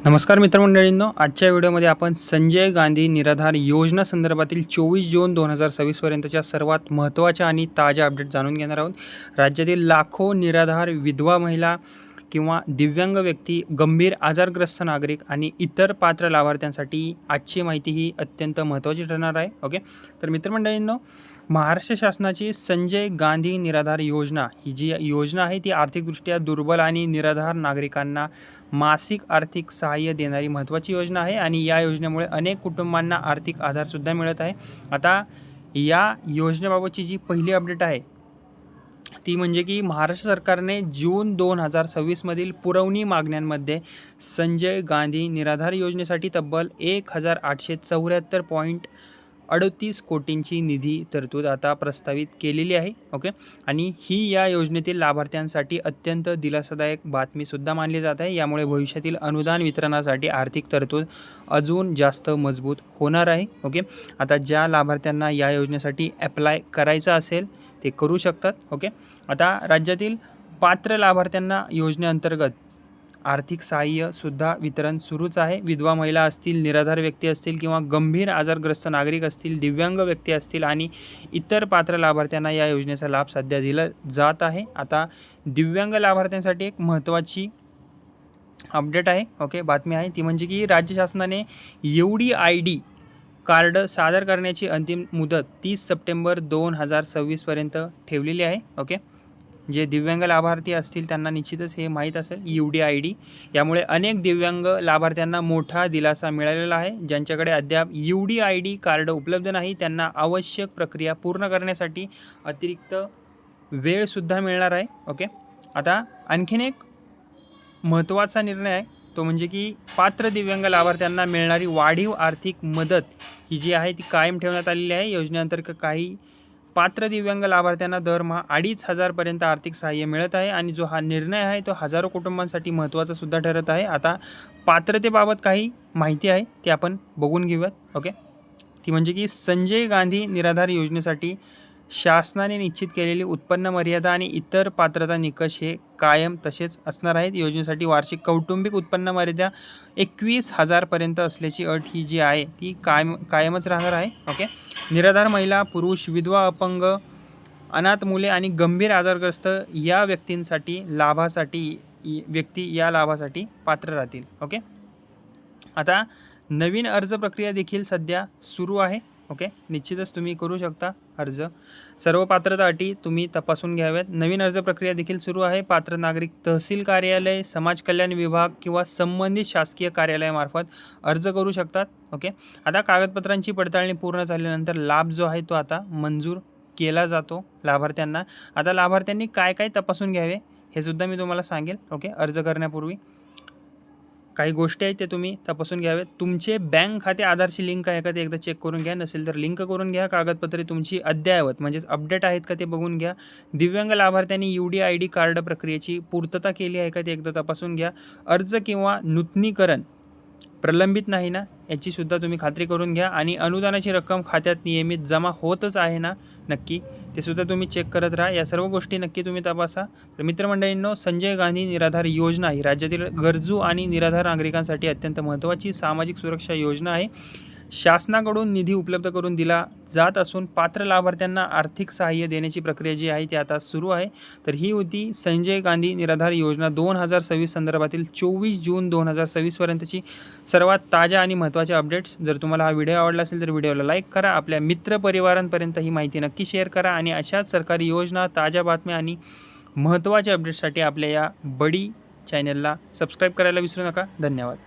नमस्कार मित्रमंडळींनो, आजच्या व्हिडिओमध्ये आपण संजय गांधी निराधार योजना संदर्भातील 24 जून 2026 पर्यंतच्या सर्वात महत्त्वाच्या आणि ताज्या अपडेट जाणून घेणार आहोत. राज्यातील लाखो निराधार विधवा महिला किंवा दिव्यांग व्यक्ती, गंभीर आजारग्रस्त नागरिक आणि इतर पात्र लाभार्थ्यांसाठी आजची माहिती ही अत्यंत महत्त्वाची ठरणार आहे. ओके, तर मित्रमंडळींनो, महाराष्ट्र शासनाची संजय गांधी निराधार योजना ही जी योजना आहे ती आर्थिकदृष्ट्या दुर्बल आणि निराधार नागरिकांना मासिक आर्थिक सहाय्य देणारी महत्त्वाची योजना आहे आणि या योजनेमुळे अनेक कुटुंबांना आर्थिक आधारसुद्धा मिळत आहे. आता या योजनेबाबतची जी पहिली अपडेट आहे ती म्हणजे की महाराष्ट्र सरकारने जून 2026 मधील पुरवणी मागण्यांमध्ये संजय गांधी निराधार योजनेसाठी तब्बल 1874.38 कोटींची निधी तरतूद आता प्रस्तावित केलेली आहे. ओके, आणि ही या योजनेतील लाभार्थ्यांसाठी अत्यंत दिलासादायक बातमीसुद्धा मानली जात आहे. यामुळे भविष्यातील अनुदान वितरणासाठी आर्थिक तरतूद अजून जास्त मजबूत होणार आहे. ओके, आता ज्या लाभार्थ्यांना या योजनेसाठी ॲप्लाय करायचं असेल ते करू शकतात. ओके, आता राज्यातील पात्र लाभार्थ्यांना योजनेअंतर्गत आर्थिक सहाय्यसुद्धा वितरण सुरूच आहे. विधवा महिला असतील, निराधार व्यक्ती असतील किंवा गंभीर आजारग्रस्त नागरिक असतील, दिव्यांग व्यक्ती असतील आणि इतर पात्र लाभार्थ्यांना या योजनेचा लाभ सध्या दिला जात आहे. आता दिव्यांग लाभार्थ्यांसाठी एक महत्त्वाची अपडेट आहे, ओके, बातमी आहे, ती म्हणजे की राज्य शासनाने UDID कार्ड सादर करण्याची अंतिम मुदत 30 सप्टेंबर 2026 पर्यंत ठेवलेली आहे. ओके, जे दिव्यांग लाभार्थी असतील त्यांना निश्चितच हे माहीत असेल UDID. यामुळे अनेक दिव्यांग लाभार्थ्यांना मोठा दिलासा मिळालेला आहे. ज्यांच्याकडे अद्याप UDID कार्ड उपलब्ध नाही त्यांना आवश्यक प्रक्रिया पूर्ण करण्यासाठी अतिरिक्त वेळसुद्धा मिळणार आहे. ओके, आता आणखीन एक महत्त्वाचा निर्णय आहे तो म्हणजे की पात्र दिव्यांग लाभार्थ्यांना मिळणारी वाढीव आर्थिक मदत ही जी आहे ती कायम ठेवण्यात आलेली आहे. योजनेअंतर्गत काही पात्र दिव्यांग लाभार्थ्यांना दरमहा 2,500 पर्यंत आर्थिक सहाय्य मिळत आहे आणि जो हा निर्णय आहे तो हजारो कुटुंबांसाठी महत्त्वाचा सुद्धा ठरत आहे. आता पात्रतेबाबत काही माहिती आहे ती आपण बघून घेऊयात. ओके, ती म्हणजे की संजय गांधी निराधार योजनेसाठी शासनाने निश्चित केलेली उत्पन्न मर्यादा आणि इतर पात्रता निकष हे कायम तसेच असणार आहेत. योजनेसाठी वार्षिक कौटुंबिक उत्पन्न मर्यादा 21,000 पर्यंत असल्याची अट ही जी आहे ती कायमच राहणार आहे. ओके, निराधार महिला, पुरुष, विधवा, अपंग, अनाथ मुले आणि गंभीर आजारग्रस्त या व्यक्तींसाठी या लाभासाठी पात्र राहतील. ओके, आता नवीन अर्ज प्रक्रिया देखील सध्या सुरू आहे. ओके, निश्चितच तुम्ही करू शकता अर्ज. सर्व पात्रता अटी तुम्ही तपासून घ्याव्यात. नवीन अर्ज प्रक्रिया देखील सुरू आहे. पात्र नागरिक तहसील कार्यालय, समाज कल्याण विभाग किंवा संबंधित शासकीय कार्यालयामार्फत अर्ज करू शकतात. ओके, आता कागदपत्रांची पडताळणी पूर्ण झाल्यानंतर लाभ जो आहे तो आता मंजूर केला जातो लाभार्थ्यांना. आता लाभार्थ्यांनी काय काय तपासून घ्यावे हे सुद्धा मी तुम्हाला सांगेल. ओके, अर्ज करण्यापूर्वी काही गोष्टी आहेत ते तुम्ही तपासून घ्यावेत. तुमचे बँक खाते आधारशी लिंक आहे का ते एकदा चेक करून घ्या. नसेल तर लिंक करून घ्या. कागदपत्रे तुमची अद्ययावत म्हणजेच अपडेट आहेत का ते बघून घ्या. दिव्यांग लाभार्थ्यांनी UDID कार्ड प्रक्रियेची पूर्तता केली आहे का ते एकदा तपासून घ्या. अर्ज किंवा नूतनीकरण प्रलंबित नाही ना याचीसुद्धा तुम्ही खात्री करून घ्या. आणि अनुदानाची रक्कम खात्यात नियमित जमा होतच आहे ना नक्की ते सुद्धा तुम्ही चेक करत राहा. या सर्व गोष्टी नक्की तुम्ही तपासा. तर मित्रमंडळींनो, संजय गांधी निराधार योजना ही राज्यातील गरजू आणि निराधार नागरिकांसाठी अत्यंत महत्त्वाची सामाजिक सुरक्षा योजना आहे. शासनाकडून निधी उपलब्ध करून दिला जात असून पात्र लाभार्थ्यांना आर्थिक सहाय्य देण्याची प्रक्रिया जी आहे ती आता सुरू आहे. तर ही होती संजय गांधी निराधार योजना 2026 संदर्भातील 24 जून 2026 पर्यंतची सर्वात ताज्या आणि महत्त्वाच्या अपडेट्स. जर तुम्हाला हा व्हिडिओ आवडला असेल तर व्हिडिओला लाईक करा. आपल्या मित्रपरिवारांपर्यंत ही माहिती नक्की शेअर करा आणि अशाच सरकारी योजना, ताज्या बातम्या आणि महत्त्वाच्या अपडेट्ससाठी आपल्या या बडी चॅनलला सबस्क्राईब करायला विसरू नका. धन्यवाद.